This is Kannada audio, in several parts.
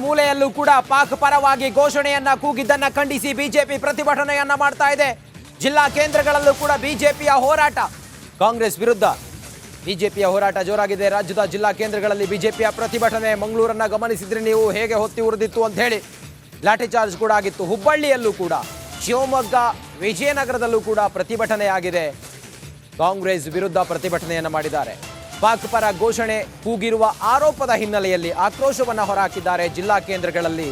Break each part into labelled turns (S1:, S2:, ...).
S1: ಮೂಲೆಯಲ್ಲೂ ಕೂಡ ಪಾಕ್ ಪರವಾಗಿ ಘೋಷಣೆಯನ್ನ ಕೂಗಿದ್ದನ್ನ ಖಂಡಿಸಿ ಬಿಜೆಪಿ ಪ್ರತಿಭಟನೆಯನ್ನ ಮಾಡ್ತಾ ಇದೆ. ಜಿಲ್ಲಾ ಕೇಂದ್ರಗಳಲ್ಲೂ ಕೂಡ ಬಿಜೆಪಿಯ ಹೋರಾಟ, ಕಾಂಗ್ರೆಸ್ ವಿರುದ್ಧ ಬಿಜೆಪಿಯ ಹೋರಾಟ ಜೋರಾಗಿದೆ. ರಾಜ್ಯದ ಜಿಲ್ಲಾ ಕೇಂದ್ರಗಳಲ್ಲಿ ಬಿಜೆಪಿಯ ಪ್ರತಿಭಟನೆ. ಮಂಗಳೂರನ್ನ ಗಮನಿಸಿದ್ರೆ ನೀವು ಹೇಗೆ ಹೊತ್ತಿ ಉರಿದಿತ್ತು ಅಂತ ಹೇಳಿ ಲಾಠಿ ಚಾರ್ಜ್ ಕೂಡ ಆಗಿತ್ತು. ಹುಬ್ಬಳ್ಳಿಯಲ್ಲೂ ಕೂಡ, ಶಿವಮೊಗ್ಗ, ವಿಜಯನಗರದಲ್ಲೂ ಕೂಡ ಪ್ರತಿಭಟನೆ ಆಗಿದೆ. ಕಾಂಗ್ರೆಸ್ ವಿರುದ್ಧ ಪ್ರತಿಭಟನೆಯನ್ನ ಮಾಡಿದ್ದಾರೆ. ಪಾಕ್ ಪರ ಘೋಷಣೆ ಕೂಗಿರುವ ಆರೋಪದ ಹಿನ್ನೆಲೆಯಲ್ಲಿ ಆಕ್ರೋಶವನ್ನು ಹೊರಹಾಕಿದ್ದಾರೆ ಜಿಲ್ಲಾ ಕೇಂದ್ರಗಳಲ್ಲಿ.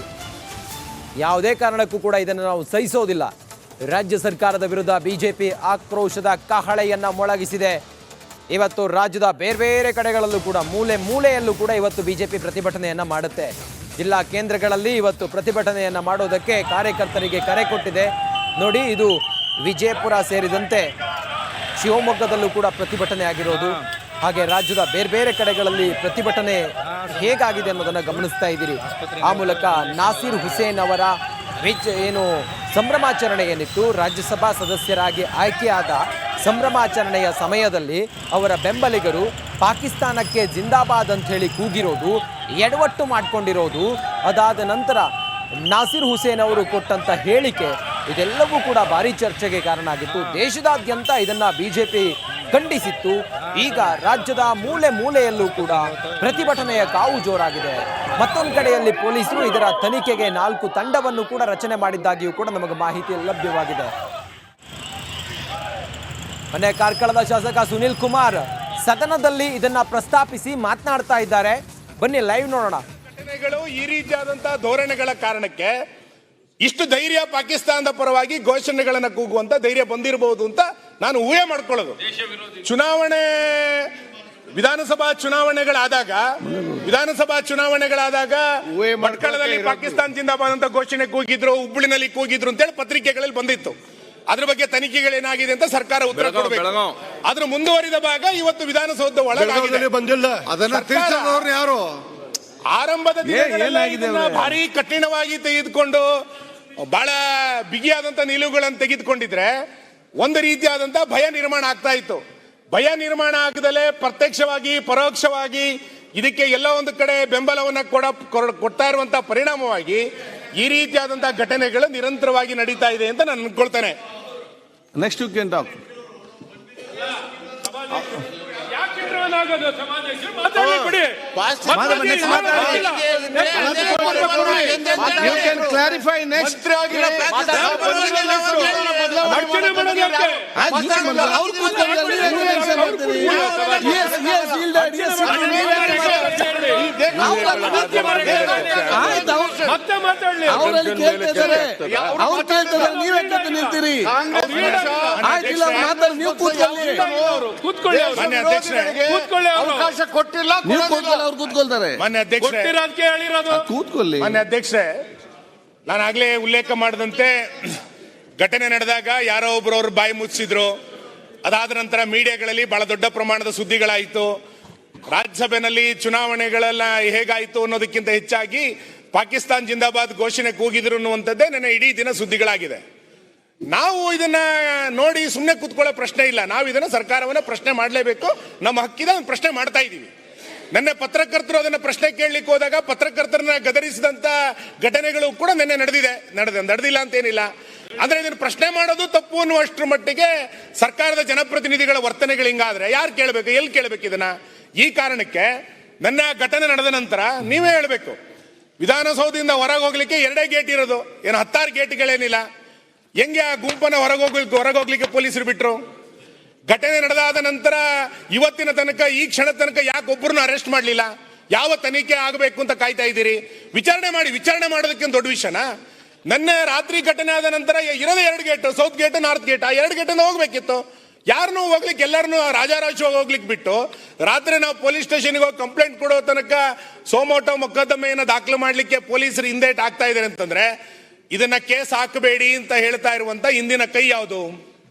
S1: ಯಾವುದೇ ಕಾರಣಕ್ಕೂ ಕೂಡ ಇದನ್ನು ನಾವು ಸಹಿಸೋದಿಲ್ಲ. ರಾಜ್ಯ ಸರ್ಕಾರದ ವಿರುದ್ಧ ಬಿಜೆಪಿ ಆಕ್ರೋಶದ ಕಹಳೆಯನ್ನ ಮೊಳಗಿಸಿದೆ. ಇವತ್ತು ರಾಜ್ಯದ ಬೇರೆ ಬೇರೆ ಕಡೆಗಳಲ್ಲೂ ಕೂಡ, ಮೂಲೆಯಲ್ಲೂ ಕೂಡ ಇವತ್ತು ಬಿಜೆಪಿ ಪ್ರತಿಭಟನೆಯನ್ನ ಮಾಡುತ್ತೆ. ಜಿಲ್ಲಾ ಕೇಂದ್ರಗಳಲ್ಲಿ ಇವತ್ತು ಪ್ರತಿಭಟನೆಯನ್ನ ಮಾಡೋದಕ್ಕೆ ಕಾರ್ಯಕರ್ತರಿಗೆ ಕರೆ ಕೊಟ್ಟಿದೆ. ನೋಡಿ, ಇದು ವಿಜಯಪುರ ಸೇರಿದಂತೆ ಶಿವಮೊಗ್ಗದಲ್ಲೂ ಕೂಡ ಪ್ರತಿಭಟನೆ ಆಗಿರೋದು. ಹಾಗೆ ರಾಜ್ಯದ ಬೇರೆ ಬೇರೆ ಕಡೆಗಳಲ್ಲಿ ಪ್ರತಿಭಟನೆ ಹೇಗಾಗಿದೆ ಅನ್ನೋದನ್ನು ಗಮನಿಸ್ತಾ ಇದ್ದೀರಿ. ಆ ಮೂಲಕ ನಾಸಿರ್ ಹುಸೇನ್ ಅವರ ಏನು ಸಂಭ್ರಮಾಚರಣೆ ಏನಿತ್ತು, ರಾಜ್ಯಸಭಾ ಸದಸ್ಯರಾಗಿ ಆಯ್ಕೆಯಾದ ಸಂಭ್ರಮಾಚರಣೆಯ ಸಮಯದಲ್ಲಿ ಅವರ ಬೆಂಬಲಿಗರು ಪಾಕಿಸ್ತಾನಕ್ಕೆ ಜಿಂದಾಬಾದ್ ಅಂತ ಹೇಳಿ ಕೂಗಿರೋದು, ಎಡವಟ್ಟು ಮಾಡಿಕೊಂಡಿರೋದು, ಅದಾದ ನಂತರ ನಾಸಿರ್ ಹುಸೇನ್ ಅವರು ಕೊಟ್ಟಂತ ಹೇಳಿಕೆ, ಇದೆಲ್ಲವೂ ಕೂಡ ಭಾರಿ ಚರ್ಚೆಗೆ ಕಾರಣ ಆಗಿತ್ತು. ದೇಶದಾದ್ಯಂತ ಇದನ್ನ ಬಿಜೆಪಿ ಖಂಡಿಸಿತ್ತು. ಈಗ ರಾಜ್ಯದ ಮೂಲೆಯಲ್ಲೂ ಕೂಡ ಪ್ರತಿಭಟನೆಯ ಕಾವು ಜೋರಾಗಿದೆ. ಮತ್ತೊಂದು ಕಡೆಯಲ್ಲಿ ಪೊಲೀಸರು ಇದರ ತನಿಖೆಗೆ 4 ತಂಡವನ್ನು ಕೂಡ ರಚನೆ ಮಾಡಿದ್ದಾಗಿಯೂ ಕೂಡ ನಮಗೆ ಮಾಹಿತಿ ಲಭ್ಯವಾಗಿದೆ. ಮೊನ್ನೆ ಕಾರ್ಕಳದ ಶಾಸಕ ಸುನಿಲ್ ಕುಮಾರ್ ಸದನದಲ್ಲಿ ಇದನ್ನ ಪ್ರಸ್ತಾಪಿಸಿ ಮಾತನಾಡ್ತಾ ಇದ್ದಾರೆ. ಬನ್ನಿ ಲೈವ್ ನೋಡೋಣ.
S2: ಘಟನೆಗಳು ಈ ರೀತಿಯಾದಂತಹ ಧೋರಣೆಗಳ ಕಾರಣಕ್ಕೆ ಇಷ್ಟು ಧೈರ್ಯ ಪಾಕಿಸ್ತಾನದ ಪರವಾಗಿ ಘೋಷಣೆಗಳನ್ನ ಕೂಗುವಂತ ಧೈರ್ಯ ಬಂದಿರಬಹುದು ಅಂತ ನಾನು ಊಹೆ ಮಾಡ್ಕೊಳ್ಳೋದು. ವಿಧಾನಸಭಾ ಚುನಾವಣೆಗಳಾದಾಗ ಮಟ್ಕಳದಲ್ಲಿ ಪಾಕಿಸ್ತಾನ ಜಿಂದಾಬಾದ್ ಅಂತ ಘೋಷಣೆ ಕೂಗಿದ್ರು, ಹುಬ್ಬಳ್ಳಿನಲ್ಲಿ ಕೂಗಿದ್ರು ಅಂತೇಳಿ ಪತ್ರಿಕೆಗಳಲ್ಲಿ ಬಂದಿತ್ತು. ಅದ್ರ ಬಗ್ಗೆ ತನಿಖೆಗಳೇನಾಗಿದೆ ಅಂತ ಸರ್ಕಾರ ಉತ್ತರ ಕೊಡಬೇಕು. ಅದ್ರ ಮುಂದುವರಿದ ಭಾಗ ಇವತ್ತು ವಿಧಾನಸೌಧದ ಒಳಗೆ ಬಂದಿಲ್ಲ. ಯಾರು ಆರಂಭದ ದಿನಗಳಲ್ಲಿ ಭಾರಿ ಕಠಿಣವಾಗಿ ತೆಗೆದುಕೊಂಡು ಬಹಳ ಬಿಗಿಯಾದಂತ ನಿಲುವುಗಳನ್ನು ತೆಗೆದುಕೊಂಡಿದ್ರೆ ಒಂದು ರೀತಿಯಾದಂತ ಭಯ ನಿರ್ಮಾಣ ಆಗ್ತಾ ಇತ್ತು. ಭಯ ನಿರ್ಮಾಣ ಆಗದಲ್ಲೇ ಪ್ರತ್ಯಕ್ಷವಾಗಿ ಪರೋಕ್ಷವಾಗಿ ಇದಕ್ಕೆ ಎಲ್ಲ ಒಂದು ಕಡೆ ಬೆಂಬಲವನ್ನ ಕೊಡ್ತಾ ಇರುವಂತಹ ಪರಿಣಾಮವಾಗಿ ಈ ರೀತಿಯಾದಂತಹ ಘಟನೆಗಳು ನಿರಂತರವಾಗಿ ನಡೀತಾ ಇದೆ ಅಂತ ನಾನು ಅನ್ಕೊಳ್ತೇನೆ.
S3: Next you can talk.
S4: You can clarify next.
S2: ಅವಕಾಶ ಕೊಟ್ಟಿಲ್ಲ, ಮಾನ್ಯ ಅಧ್ಯಕ್ಷರೇ, ನಾನು ಆಗ್ಲೇ ಉಲ್ಲೇಖ ಮಾಡಿದಂತೆ ಘಟನೆ ನಡೆದಾಗ ಯಾರೋ ಒಬ್ರು ಅವ್ರ ಬಾಯಿ ಮುಚ್ಚಿದ್ರು. ಅದಾದ ನಂತರ ಮೀಡಿಯಾಗಳಲ್ಲಿ ಬಹಳ ದೊಡ್ಡ ಪ್ರಮಾಣದ ಸುದ್ದಿಗಳಾಯಿತು. ರಾಜ್ಯಸಭೆಯಲ್ಲಿ ಚುನಾವಣೆಗಳೆಲ್ಲ ಹೇಗಾಯಿತು ಅನ್ನೋದಕ್ಕಿಂತ ಹೆಚ್ಚಾಗಿ ಪಾಕಿಸ್ತಾನ್ ಜಿಂದಾಬಾದ್ ಘೋಷಣೆ ಕೂಗಿದ್ರು ಅನ್ನುವಂಥದ್ದೇ ನನ್ನ ಇಡೀ ದಿನ ಸುದ್ದಿಗಳಾಗಿದೆ. ನಾವು ಇದನ್ನ ನೋಡಿ ಸುಮ್ಮನೆ ಕೂತ್ಕೊಳ್ಳೋ ಪ್ರಶ್ನೆ ಇಲ್ಲ. ನಾವು ಇದನ್ನ ಸರ್ಕಾರವನ್ನ ಪ್ರಶ್ನೆ ಮಾಡಲೇಬೇಕು. ನಮ್ಮ ಹಕ್ಕಿದೆ, ಪ್ರಶ್ನೆ ಮಾಡ್ತಾ ಇದ್ದೀವಿ. ನಿನ್ನೆ ಪತ್ರಕರ್ತರು ಅದನ್ನ ಪ್ರಶ್ನೆ ಕೇಳಲಿಕ್ಕೆ ಹೋದಾಗ ಪತ್ರಕರ್ತರನ್ನ ಗದರಿಸಿದಂತ ಘಟನೆಗಳು ಕೂಡ ನಿನ್ನೆ ನಡೆದಿಲ್ಲ ಅಂತೇನಿಲ್ಲ. ಅಂದ್ರೆ ಇದನ್ನ ಪ್ರಶ್ನೆ ಮಾಡೋದು ತಪ್ಪು ಅನ್ನುವಷ್ಟರ ಮಟ್ಟಿಗೆ ಸರ್ಕಾರದ ಜನಪ್ರತಿನಿಧಿಗಳ ವರ್ತನೆಗಳು ಹಿಂಗಾದ್ರೆ ಯಾರು ಕೇಳಬೇಕು, ಎಲ್ಲಿ ಕೇಳಬೇಕು ಇದನ್ನ? ಈ ಕಾರಣಕ್ಕೆ ನನ್ನ ಘಟನೆ ನಡೆದ ನಂತರ ನೀವೇ ಹೇಳ್ಬೇಕು. ವಿಧಾನಸೌಧದಿಂದ ಹೊರಗೆ ಹೋಗ್ಲಿಕ್ಕೆ 2 ಗೇಟ್ ಇರೋದು, ಏನು 16 ಗೇಟ್ಗಳೇನಿಲ್ಲ. ಹೆಂಗೆ ಆ ಗುಂಪನ್ನ ಹೊರಗೋಗ್ಲಿಕ್ಕೆ ಪೊಲೀಸರು ಬಿಟ್ರು? ಘಟನೆ ನಡೆದಾದ ನಂತರ ಇವತ್ತಿನ ತನಕ, ಈ ಕ್ಷಣ ತನಕ ಯಾಕೆ ಒಬ್ಬರನ್ನ ಅರೆಸ್ಟ್ ಮಾಡಲಿಲ್ಲ? ಯಾವ ತನಿಖೆ ಆಗಬೇಕು ಅಂತ ಕಾಯ್ತಾ ಇದ್ದೀರಿ? ವಿಚಾರಣೆ ಮಾಡೋದಕ್ಕೆ ದೊಡ್ಡ ವಿಷಯನಾ? ನನ್ನ ರಾತ್ರಿ ಘಟನೆ ಆದ ನಂತರ ಇರೋದೇ 2 gate, south gate, north gate. ಆ 2 ಗೇಟಿಂದ ಹೋಗ್ಬೇಕಿತ್ತು. ಯಾರನ್ನೂ ಹೋಗ್ಲಿಕ್ಕೆ, ಎಲ್ಲರನ್ನೂ ರಾಜಾರಾಜವಾಗಿ ಹೋಗ್ಲಿಕ್ಕೆ ಬಿಟ್ಟು ರಾತ್ರಿ ನಾವು ಪೊಲೀಸ್ ಸ್ಟೇಷನ್ಗೆ ಹೋಗಿ ಕಂಪ್ಲೇಂಟ್ ಕೊಡೋ ತನಕ ಸೋಮೋಟೋ ಮೊಕದ್ದಮೆಯನ್ನು ದಾಖಲು ಮಾಡಲಿಕ್ಕೆ ಪೊಲೀಸರು ಹಿಂದೇಟ್ ಆಗ್ತಾ ಇದ್ದಾರೆ ಅಂತಂದ್ರೆ ಇದನ್ನ ಕೇಸ್ ಹಾಕಬೇಡಿ ಅಂತ ಹೇಳ್ತಾ ಇರುವಂತ ಹಿಂದಿನ ಕೈ ಯಾವುದು?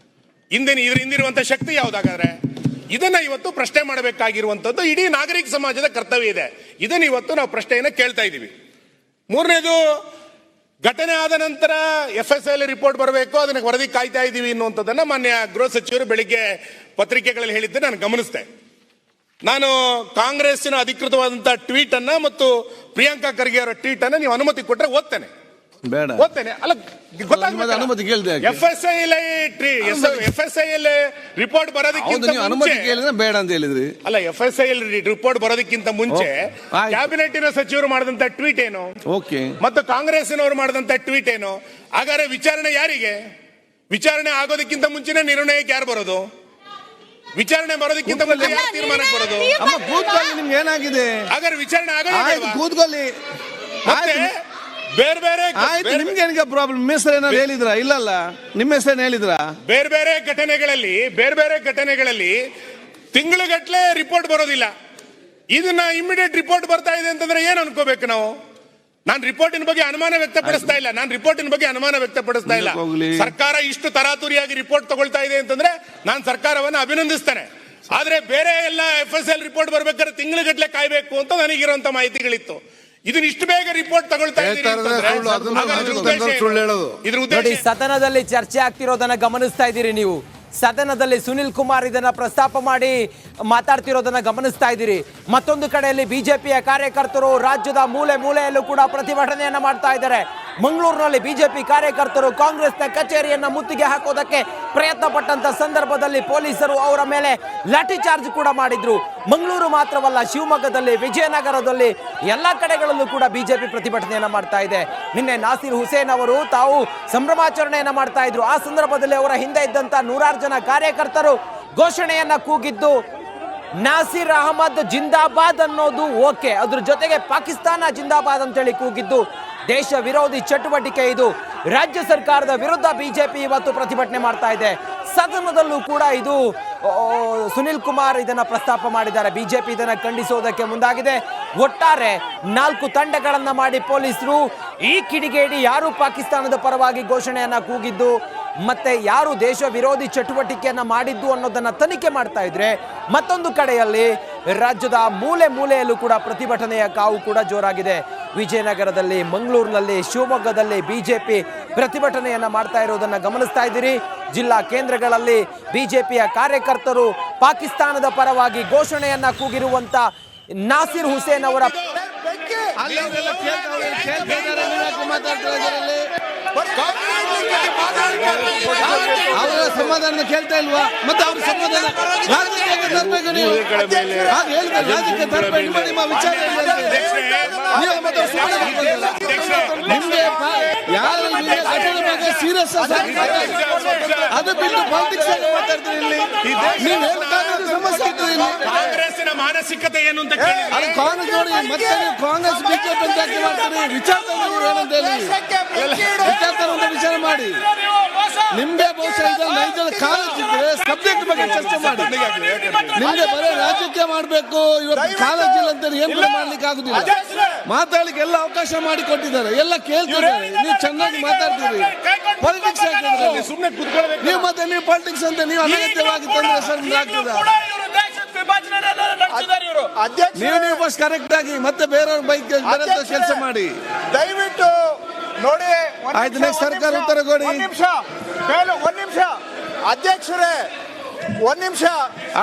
S2: ಹಿಂದಿರುವಂತ ಶಕ್ತಿ ಯಾವ್ದಾಗಾದ್ರೆ? ಇದನ್ನ ಇವತ್ತು ಪ್ರಶ್ನೆ ಮಾಡಬೇಕಾಗಿರುವಂತದ್ದು ಇಡೀ ನಾಗರಿಕ ಸಮಾಜದ ಕರ್ತವ್ಯ ಇದೆ. ಇದನ್ನ ಇವತ್ತು ನಾವು ಪ್ರಶ್ನೆಯನ್ನ ಕೇಳ್ತಾ ಇದ್ದೀವಿ. ಮೂರನೇದು, ಘಟನೆ ಆದ ನಂತರ FSL ರಿಪೋರ್ಟ್ ಬರಬೇಕು, ಅದನ್ನ ವರದಿ ಕಾಯ್ತಾ ಇದ್ದೀವಿ ಅನ್ನುವಂಥದ್ದನ್ನ ಮಾನ್ಯ ಗೃಹ ಸಚಿವರು ಬೆಳಿಗ್ಗೆ ಪತ್ರಿಕೆಗಳಲ್ಲಿ ಹೇಳಿದ್ದೆ ನಾನು ಗಮನಿಸಿದೆ. ನಾನು ಕಾಂಗ್ರೆಸ್ಸಿನ ಅಧಿಕೃತವಾದಂತಹ ಟ್ವೀಟ್ ಅನ್ನ ಮತ್ತು ಪ್ರಿಯಾಂಕಾ ಖರ್ಗೆ ಅವರ ಟ್ವೀಟ್ ಅನ್ನ ನೀವು ಅನುಮತಿ ಕೊಟ್ರೆ ಓದ್ತೇನೆ.
S3: ಬೇಡ.
S2: ಓದ್ತೇನೆ. ಅಲ್ಲ
S3: ನಿಮ್ಮದು ಅನುಮತಿ ಕೇಳ್ದೆ ಯಾಕೆ?
S2: FSIL ರಿಪೋರ್ಟ್ ಬರೋದಕ್ಕಿಂತ
S3: ನೀವು ಅನುಮತಿ
S2: ಮುಂಚೆ
S3: ಕೇಳಿದ್ರೆ ಬೇಡ ಅಂತ ಹೇಳಿದ್ರಿ.
S2: ಅಲ್ಲ, FSIL ರಿಪೋರ್ಟ್ ಬರೋದಕ್ಕಿಂತ ಮುಂಚೆ
S3: ಆಯ್ತು.
S2: ಕ್ಯಾಬಿನೆಟ್ಟಿನ ಸಚಿವರು ಮಾಡಿದಂತ ಟ್ವೀಟ್ ಏನು
S3: ಓಕೆ.
S2: ಮತ್ತು ಕಾಂಗ್ರೆಸ್ಸಿನವರು ಮಾಡಿದಂತ ಟ್ವೀಟ್ ಏನು? ಹಾಗಾದ್ರೆ ವಿಚಾರಣೆ ಯಾರಿಗೆ? ವಿಚಾರಣೆ ಆಗೋದಕ್ಕಿಂತ ಮುಂಚೆನೆ ನಿರ್ಣಯಕ್ಕೆ ಯಾರು ಬರೋದು? ವಿಚಾರಣೆ ಬರೋದಕ್ಕಿಂತ ಮುಂಚೆ ಯಾರು ತೀರ್ಮಾನಕ್ಕೆ ಬರೋದು?
S3: ಅಮ್ಮ ಕೂತ್ಕೊಳ್ಳಿ, ನಿಮ್ಗೆ ಏನಾಗಿದೆ?
S2: ಹಾಗಾದ್ರೆ ವಿಚಾರಣೆ
S3: ಆಯ್ತು,
S2: ಆಗೋದು
S3: ಕೂತ್ಕೊಳ್ಳಿ.
S2: ಮತ್ತೆ ಬೇರೆ ಬೇರೆ
S3: ಆಯ್ತು, ನಿಮ್ಗೆ ಏನಕ್ಕೆ ಪ್ರಾಬ್ಲಮ್? ನಿಮ್ಮ ಹೆಸರು ಏನಾದ್ರು ಹೇಳಿದ್ರ? ಇಲ್ಲಲ್ಲ, ನಿಮ್ಮ ಹೆಸರೇನು ಹೇಳಿದ್ರ?
S2: ಬೇರೆ ಬೇರೆ ಘಟನೆಗಳಲ್ಲಿ ತಿಂಗಳುಗಟ್ಟಲೆ ರಿಪೋರ್ಟ್ ಬರೋದಿಲ್ಲ. ಇದನ್ನ ಇಮಿಡಿಯೇಟ್ ರಿಪೋರ್ಟ್ ಬರ್ತಾ ಇದೆ ಅಂತಂದ್ರೆ ಏನ್ ಅನ್ಕೋಬೇಕು ನಾವು? ನಾನು ರಿಪೋರ್ಟಿನ ಬಗ್ಗೆ ಅನುಮಾನ ವ್ಯಕ್ತಪಡಿಸ್ತಾ ಇಲ್ಲ. ಸರ್ಕಾರ ಇಷ್ಟು ತರಾತುರಿಯಾಗಿ ರಿಪೋರ್ಟ್ ತಗೊಳ್ತಾ ಇದೆ ಅಂತಂದ್ರೆ ನಾನು ಸರ್ಕಾರವನ್ನು ಅಭಿನಂದಿಸ್ತೇನೆ. ಆದ್ರೆ ಬೇರೆ ಎಲ್ಲ FSIL ರಿಪೋರ್ಟ್ ಬರ್ಬೇಕಾದ್ರೆ ತಿಂಗಳುಗಟ್ಟಲೆ ಕಾಯ್ಬೇಕು ಅಂತ ನನಗಿರುವಂತ ಮಾಹಿತಿಗಳಿತ್ತು. ಇದನ್ನ ಇಷ್ಟು ಬೇಗ ರಿಪೋರ್ಟ್ ತಗೊಳ್ತಾ
S1: ನೋಡಿ, ಸದನದಲ್ಲಿ ಚರ್ಚೆ ಆಗ್ತಿರೋದನ್ನ ಗಮನಿಸ್ತಾ ಇದ್ದೀರಿ ನೀವು. ಸದನದಲ್ಲಿ ಸುನಿಲ್ ಕುಮಾರ್ ಇದನ್ನ ಪ್ರಸ್ತಾಪ ಮಾಡಿ ಮಾತಾಡ್ತಿರೋದನ್ನ ಗಮನಿಸ್ತಾ ಇದ್ದೀರಿ. ಮತ್ತೊಂದು ಕಡೆಯಲ್ಲಿ ಬಿಜೆಪಿಯ ಕಾರ್ಯಕರ್ತರು ರಾಜ್ಯದ ಮೂಲೆ ಮೂಲೆಯಲ್ಲೂ ಕೂಡ ಪ್ರತಿಭಟನೆಯನ್ನ ಮಾಡ್ತಾ ಇದ್ದಾರೆ. ಮಂಗಳೂರಿನಲ್ಲಿ ಬಿಜೆಪಿ ಕಾರ್ಯಕರ್ತರು ಕಾಂಗ್ರೆಸ್ನ ಕಚೇರಿಯನ್ನ ಮುತ್ತಿಗೆ ಹಾಕೋದಕ್ಕೆ ಪ್ರಯತ್ನ ಪಟ್ಟಂತ ಸಂದರ್ಭದಲ್ಲಿ ಪೊಲೀಸರು ಅವರ ಮೇಲೆ ಲಾಠಿ ಚಾರ್ಜ್ ಕೂಡ ಮಾಡಿದ್ರು. ಮಂಗಳೂರು ಮಾತ್ರವಲ್ಲ, ಶಿವಮೊಗ್ಗದಲ್ಲಿ, ವಿಜಯನಗರದಲ್ಲಿ ಎಲ್ಲ ಕಡೆಗಳಲ್ಲೂ ಕೂಡ ಬಿಜೆಪಿ ಪ್ರತಿಭಟನೆಯನ್ನ ಮಾಡ್ತಾ ಇದೆ. ನಿನ್ನೆ ನಾಸಿರ್ ಹುಸೇನ್ ಅವರು ತಾವು ಸಂಭ್ರಮಾಚರಣೆಯನ್ನ ಮಾಡ್ತಾ ಇದ್ರು. ಆ ಸಂದರ್ಭದಲ್ಲಿ ಅವರ ಹಿಂದೆ ಇದ್ದಂತ 100 ಜನ ಕಾರ್ಯಕರ್ತರು ಘೋಷಣೆಯನ್ನ ಕೂಗಿದ್ದು ನಾಸಿರ್ ಅಹಮದ್ ಜಿಂದಾಬಾದ್ ಅನ್ನೋದು ಓಕೆ, ಅದ್ರ ಜೊತೆಗೆ ಪಾಕಿಸ್ತಾನ ಜಿಂದಾಬಾದ್ ಅಂತೇಳಿ ಕೂಗಿದ್ದು ದೇಶ ವಿರೋಧಿ ಚಟುವಟಿಕೆ ಇದು. ರಾಜ್ಯ ಸರ್ಕಾರದ ವಿರುದ್ಧ ಬಿಜೆಪಿ ಇವತ್ತು ಪ್ರತಿಭಟನೆ ಮಾಡ್ತಾ ಇದೆ. ಸದನದಲ್ಲೂ ಕೂಡ ಇದು ಸುನಿಲ್ ಕುಮಾರ್ ಇದನ್ನ ಪ್ರಸ್ತಾಪ ಮಾಡಿದ್ದಾರೆ. ಬಿಜೆಪಿ ಇದನ್ನ ಖಂಡಿಸುವುದಕ್ಕೆ ಮುಂದಾಗಿದೆ. ಒಟ್ಟಾರೆ 4 ತಂಡಗಳನ್ನ ಮಾಡಿ ಪೊಲೀಸರು ಈ ಕಿಡಿಗೇಡಿ ಯಾರು ಪಾಕಿಸ್ತಾನದ ಪರವಾಗಿ ಘೋಷಣೆಯನ್ನ ಕೂಗಿದ್ದು ಮತ್ತೆ ಯಾರು ದೇಶ ವಿರೋಧಿ ಚಟುವಟಿಕೆಯನ್ನ ಮಾಡಿದ್ದು ಅನ್ನೋದನ್ನ ತನಿಖೆ ಮಾಡ್ತಾ ಇದ್ರೆ, ಮತ್ತೊಂದು ಕಡೆಯಲ್ಲಿ ರಾಜ್ಯದ ಮೂಲೆ ಮೂಲೆಯಲ್ಲೂ ಕೂಡ ಪ್ರತಿಭಟನೆಯ ಕಾವು ಕೂಡ ಜೋರಾಗಿದೆ. ವಿಜಯನಗರದಲ್ಲಿ, ಮಂಗಳೂರಿನಲ್ಲಿ, ಶಿವಮೊಗ್ಗದಲ್ಲಿ ಬಿಜೆಪಿ ಪ್ರತಿಭಟನೆಯನ್ನ ಮಾಡ್ತಾ ಇರೋದನ್ನ ಗಮನಿಸ್ತಾ ಇದ್ದೀರಿ. ಜಿಲ್ಲಾ ಕೇಂದ್ರಗಳಲ್ಲಿ ಬಿಜೆಪಿಯ ಕಾರ್ಯಕರ್ತರು ಪಾಕಿಸ್ತಾನದ ಪರವಾಗಿ ಘೋಷಣೆಯನ್ನ ಕೂಗಿರುವಂತ ನಾಸಿರ್ ಹುಸೇನ್ ಅವರ
S3: ಅವರ ಸಮಾಧಾನ ಕೇಳ್ತಾ ಇಲ್ವಾ? ಮತ್ತೆ ಅವ್ರ ಸಮಾಧಾನ ರಾಜಕೀಯಕ್ಕೆ ತರಬೇಕು. ನೀವು ರಾಜಕೀಯ ತರಬೇಕು. ನಿಮ್ಮ ವಿಚಾರ ನಿಮ್ಗೆ ಯಾರು ಘಟನೆ ಬಗ್ಗೆ ಸೀರಿಯಸ್ ಅದು ಬಿಟ್ಟು ಪಾಲಿಟಿಕ್ಸ್ ಆಗಿ ಮಾತಾಡ್ತೀರಿ. ಇಲ್ಲಿ ನೀವು ಸಮಸ್ಯೆ ಇದ್ದೀರಿ.
S2: ಕಾಂಗ್ರೆಸ್ಸಿನ ಮಾನಸಿಕತೆ ಏನು ಅಂತ
S3: ಅದು ಕಾಂಗ್ರೆಸ್ ನೋಡಿ, ಮತ್ತೆ ನೀವು ಕಾಂಗ್ರೆಸ್ ಬಿಜೆಪಿ ಅಂತ ಯಾಕೆ ಮಾಡ್ತೀರಿ? ವಿಚಾರ ಏನಂತ ಹೇಳಿ ವಿಚಾರ ಮಾಡಿ. ನಿಮ್ಗೆ ಬಹುಶಃ ನೈಜದ ಕಾಲೇಜ್ ಇದ್ರೆ ಸಬ್ಜೆಕ್ಟ್ ಬಗ್ಗೆ ಚರ್ಚೆ ಮಾಡಿ. ನಿಮ್ಗೆ ಬರೀ ರಾಜಕೀಯ ಮಾಡಬೇಕು, ಇವತ್ತು ಕಾಲೇಜ್ ಇಲ್ಲ ಅಂತ ಏನ್ ಮಾಡ್ಲಿಕ್ಕೆ ಆಗುದಿಲ್ಲ. ಮಾತಾಡ್ಲಿಕ್ಕೆ ಎಲ್ಲ ಅವಕಾಶ ಮಾಡಿ ಕೊಟ್ಟಿದ್ದಾರೆ, ಎಲ್ಲ ಕೇಳ್ತಿದ್ದಾರೆ. ನೀವು ಚೆನ್ನಾಗಿ ಮಾತಾಡ್ತೀರಿ. ಪಾಲಿಟಿಕ್ಸ್
S2: ಸುಮ್ಮನೆ ಕೂತ್ಕೊಳ್ಳಬೇಕು.
S3: ನೀವು ಮತ್ತೆ ನೀವು ಪಾಲಿಟಿಕ್ಸ್ ಅಂತ ನೀವು ಅನಗತ್ಯವಾಗಿ ತಂದ್ರೆ ಸರ್ ಆಗ್ತದ. ನೀವು ಫಸ್ಟ್ ಕರೆಕ್ಟ್ ಆಗಿ ಮತ್ತೆ ಬೇರೆಯವ್ರ ಬೈಕ್ ಕೆಲಸ ಮಾಡಿ.
S4: ದಯವಿಟ್ಟು ನೋಡಿ.
S3: ಆಯ್ತು, ನೆಕ್ಸ್ಟ್ ಸರ್ಕಾರ ಉತ್ತರ ಕೊಡಿ.
S4: ಒಂದ್ ನಿಮಿಷ ಅಧ್ಯಕ್ಷರೇ, ಒಂದ್ ನಿಮಿಷ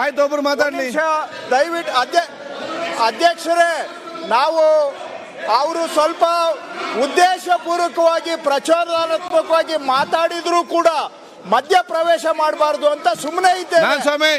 S3: ಆಯ್ತು, ಒಬ್ರು ಮಾತಾಡ್ಲಿ
S4: ದಯವಿಟ್ಟು. ಅಧ್ಯಕ್ಷರೇ, ನಾವು ಅವರು ಸ್ವಲ್ಪ ಉದ್ದೇಶಪೂರ್ವಕವಾಗಿ ಪ್ರಚೋದನಾತ್ಮಕವಾಗಿ ಮಾತಾಡಿದ್ರು ಕೂಡ ಮಧ್ಯ ಪ್ರವೇಶ ಮಾಡಬಾರ್ದು ಅಂತ ಸುಮ್ಮನೆ ಇದ್ದೇವೆ.
S3: ಸ್ವಾಮಿ